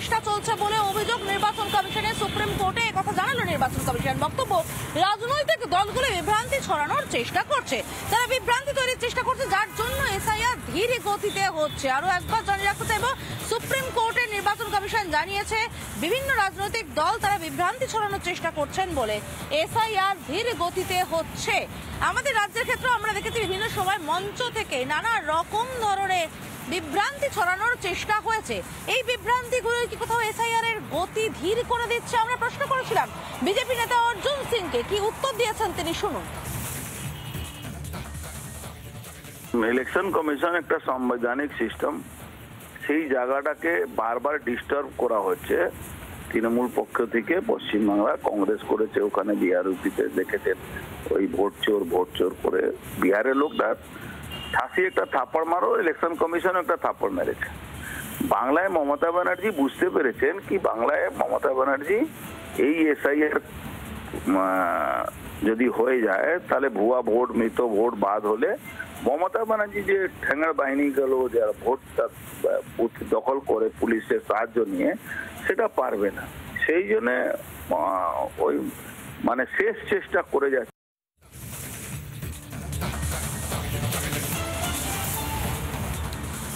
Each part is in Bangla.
চেষ্টা চলছে বলে অভিযোগ নির্বাচন কমিশনের। সুপ্রিম কোর্টে একথা জানালো নির্বাচন কমিশন। বক্তব্য, রাজনৈতিক দলগুলো বিভ্রান্তি ছড়ানোর চেষ্টা করছে, তারা বিভ্রান্তি তৈরির চেষ্টা করছে, যার জন্য এসআইআর ধীর গতিতে হচ্ছে। আরো একবার জানিয়ে রাখতে চাইব, সুপ্রিম কোর্টের নির্বাচন কমিশন জানিয়েছে বিভিন্ন রাজনৈতিক দল তারা বিভ্রান্তি ছড়ানোর চেষ্টা করছেন বলে এসআইআর ধীর গতিতে হচ্ছে। আমাদের রাজ্যের ক্ষেত্রে আমরা দেখেছি বিভিন্ন সময় মঞ্চ থেকে নানা রকম ধরনের বিভ্রান্তি ছড়ানোর চেষ্টা হয়েছে। এই বিভ্রান্তিগুলো কি কোথাও এসআইআর এর গতি ধীর করে দিচ্ছে? আমরা প্রশ্ন করেছিলাম বিজেপি নেতা অর্জুন সিংকে, কি উত্তর দিয়েছেন তিনি, শুনুন। ইলেকশন কমিশন একটা সাংবিধানিক সিস্টেম, সেই জায়গাটাকে বারবার ডিস্টার্ব করা হচ্ছে তৃণমূল পক্ষ থেকে। পশ্চিমবাংলা কংগ্রেস করেছে, ওখানে বিহার ইউপিতে দেখেছেন ওই ভোট চোর করে বিহারের লোকটা ঠাসি একটা থাপ্পড় মারো, ইলেকশন কমিশন একটা থাপ্পড় মেরেছে। বাংলায় মমতা ব্যানার্জি বুঝতে পেরেছেন কি বাংলায় মমতা ব্যানার্জি এই এসআইআর যদি হয়ে যায় তাহলে ভুয়া ভোট, মৃত ভোট বাদ হলে মমতা ব্যানার্জি যে ঠ্যাঙ্গার বাহিনী গেল যারা ভোটটা দখল করে পুলিশের সাহায্য নিয়ে, সেটা পারবে না। সেই জন্য ওই মানে শেষ চেষ্টা করে যাচ্ছে।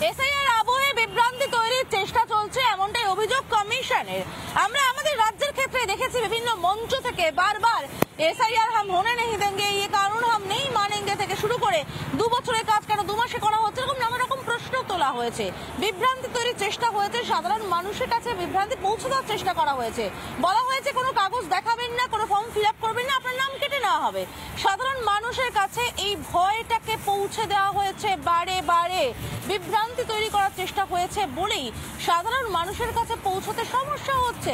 এসআইআর আবহে বিভ্রান্তি তৈরির চেষ্টা চলছে, এমনটাই অভিযোগ কমিশনের। আমরা আমাদের রাজ্যের ক্ষেত্রে দেখেছি বিভিন্ন মঞ্চ থেকে বারবার এসআইআর হাম হোনে नहीं देंगे, ये कानून हम नहीं मानेंगे থেকে শুরু করে 2 বছরের কাজ কেন 2 মাসে করা হচ্ছে, এরকম নানা রকম প্রশ্ন তোলা হয়েছে। বিভ্রান্তি তৈরির চেষ্টা হয়েছে, সাধারণ মানুষের কাছে বিভ্রান্তি পৌঁছে দেওয়ার চেষ্টা করা হয়েছে। বলা হয়েছে কোনো কাগজ দেখাবেন না, কোনো ফর্ম ফিল আপ করবেন না, আপনার নাম কেটে নেওয়া হবে। সাধারণ মানুষের কাছে এই ভয়টাকে পৌঁছে দেওয়া হয়েছে বারে বারে। বিভ্রান্তি তৈরি করার চেষ্টা হয়েছে বলেই সাধারণ মানুষের কাছে পৌঁছতে সমস্যা হচ্ছে।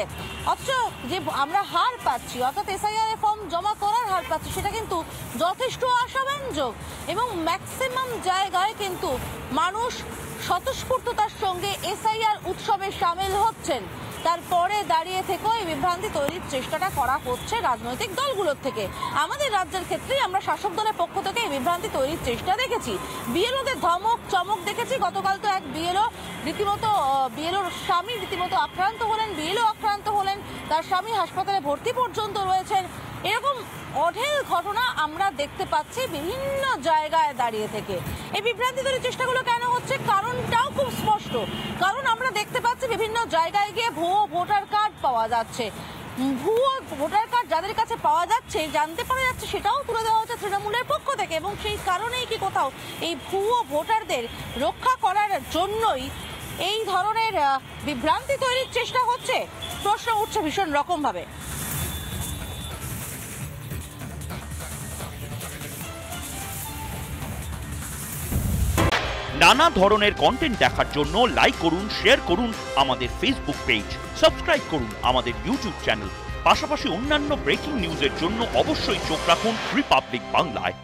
অথচ যে আমরা হার পাচ্ছি, অর্থাৎ এসআইআর ফর্ম জমা করার হার পাচ্ছি, সেটা কিন্তু যথেষ্ট আশাব্যঞ্জক এবং ম্যাক্সিমাম জায়গায় কিন্তু মানুষ স্বতঃস্ফূর্ততার সঙ্গে এসআইআর উৎসবে সামিল হচ্ছেন। তারপরে দাঁড়িয়ে থেকেও এই বিভ্রান্তি তৈরির চেষ্টাটা করা হচ্ছে রাজনৈতিক দলগুলোর থেকে। আমাদের রাজ্যের ক্ষেত্রে আমরা শাসক দলের পক্ষ থেকে এই বিভ্রান্তি তৈরির চেষ্টা দেখেছি। বিএলওদের ধমক চমক দেখেছি। গতকাল তো এক বিএলওর স্বামী রীতিমতো আক্রান্ত হলেন, বিএলও আক্রান্ত হলেন, তার স্বামী হাসপাতালে ভর্তি পর্যন্ত রয়েছেন। এরকম অঢেল ঘটনা আমরা দেখতে পাচ্ছি বিভিন্ন জায়গায় দাঁড়িয়ে থেকে। এই বিভ্রান্তি তৈরির চেষ্টাগুলো কেন হচ্ছে, কারণটাও খুব স্পষ্ট। কারণ আমরা দেখতে পাচ্ছি বিভিন্ন জায়গায় গিয়ে ভুয়ো ভোটার কার্ড পাওয়া যাচ্ছে। ভুয়ো ভোটার কার্ড যাদের কাছে পাওয়া যাচ্ছে, জানতে পারা যাচ্ছে, সেটাও তুলে দেওয়া হচ্ছে তৃণমূলের পক্ষ থেকে। এবং সেই কারণেই কি কোথাও এই ভুয়ো ভোটারদের রক্ষা করার জন্যই এই ধরনের বিভ্রান্তি তৈরির চেষ্টা হচ্ছে? প্রশ্ন উঠছে ভীষণ রকম ভাবে। নানা ধরনের কন্টেন্ট দেখার জন্য লাইক করুন, শেয়ার করুন আমাদের ফেসবুক পেজ, সাবস্ক্রাইব করুন আমাদের ইউটিউব চ্যানেল। পাশাপাশি অন্যান্য ব্রেকিং নিউজের জন্য অবশ্যই চোখ রাখুন রিপাবলিক বাংলায়।